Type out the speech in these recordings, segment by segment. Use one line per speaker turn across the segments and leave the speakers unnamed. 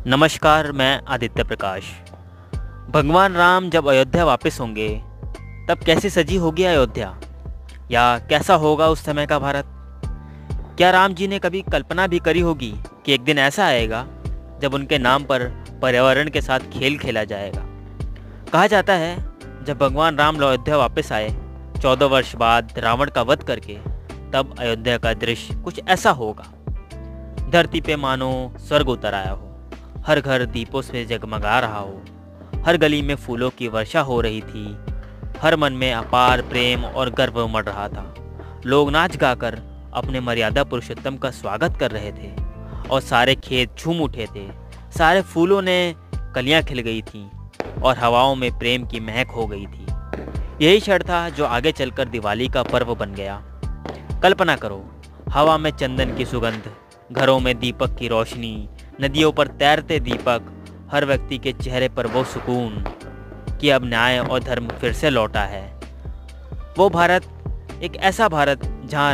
नमस्कार, मैं आदित्य प्रकाश। भगवान राम जब अयोध्या वापस होंगे तब कैसी सजी होगी अयोध्या, या कैसा होगा उस समय का भारत। क्या राम जी ने कभी कल्पना भी करी होगी कि एक दिन ऐसा आएगा जब उनके नाम पर पर्यावरण के साथ खेल खेला जाएगा। कहा जाता है जब भगवान राम अयोध्या वापस आए 14 वर्ष बाद रावण का वध करके, तब अयोध्या का दृश्य कुछ ऐसा होगा। धरती पे मानो स्वर्ग उतर आया हो, हर घर दीपों से जगमगा रहा हो, हर गली में फूलों की वर्षा हो रही थी, हर मन में अपार प्रेम और गर्व उमड़ रहा था। लोग नाच गाकर अपने मर्यादा पुरुषोत्तम का स्वागत कर रहे थे और सारे खेत झूम उठे थे। सारे फूलों ने कलियां खिल गई थीं और हवाओं में प्रेम की महक हो गई थी। यही क्षण था जो आगे चलकर दिवाली का पर्व बन गया। कल्पना करो, हवा में चंदन की सुगंध, घरों में दीपक की रोशनी, नदियों पर तैरते दीपक, हर व्यक्ति के चेहरे पर वो सुकून कि अब न्याय और धर्म फिर से लौटा है। वो भारत, एक ऐसा भारत जहाँ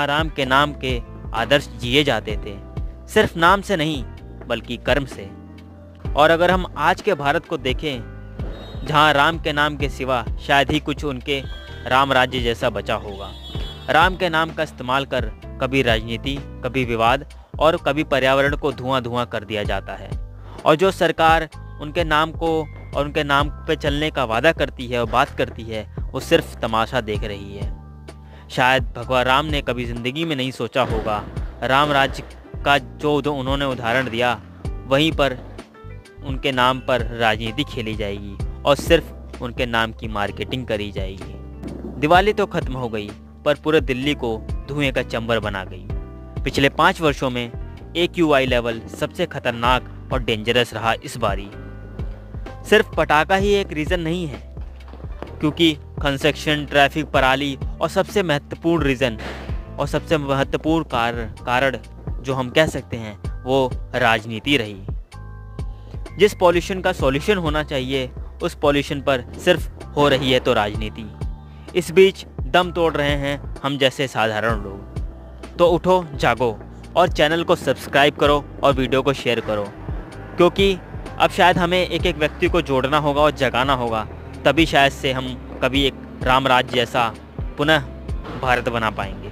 राम के नाम के आदर्श जिए जाते थे, सिर्फ नाम से नहीं बल्कि कर्म से। और अगर हम आज के भारत को देखें, जहाँ राम के नाम के सिवा शायद ही कुछ उनके राम राज्य जैसा बचा होगा। राम के नाम का इस्तेमाल कर कभी राजनीति, कभी विवाद और कभी पर्यावरण को धुआं धुआं कर दिया जाता है। और जो सरकार उनके नाम को और उनके नाम पे चलने का वादा करती है और बात करती है, वो सिर्फ तमाशा देख रही है। शायद भगवान राम ने कभी ज़िंदगी में नहीं सोचा होगा राम राज्य का जो उन्होंने उदाहरण दिया, वहीं पर उनके नाम पर राजनीति खेली जाएगी और सिर्फ उनके नाम की मार्केटिंग करी जाएगी। दिवाली तो खत्म हो गई, पर पूरे दिल्ली को धुएं का चंबर बना गई। पिछले 5 वर्षों में AQI लेवल सबसे खतरनाक और डेंजरस रहा इस बारी। सिर्फ पटाखा ही एक रीज़न नहीं है, क्योंकि कंस्ट्रक्शन, ट्रैफिक, पराली और सबसे महत्वपूर्ण कारण जो हम कह सकते हैं वो राजनीति रही। जिस पॉल्यूशन का सॉल्यूशन होना चाहिए, उस पॉल्यूशन पर सिर्फ हो रही है तो राजनीति। इस बीच दम तोड़ रहे हैं हम जैसे साधारण लोग। तो उठो, जागो और चैनल को सब्सक्राइब करो और वीडियो को शेयर करो, क्योंकि अब शायद हमें एक एक व्यक्ति को जोड़ना होगा और जगाना होगा, तभी शायद से हम कभी एक राम राज्य जैसा पुनः भारत बना पाएंगे।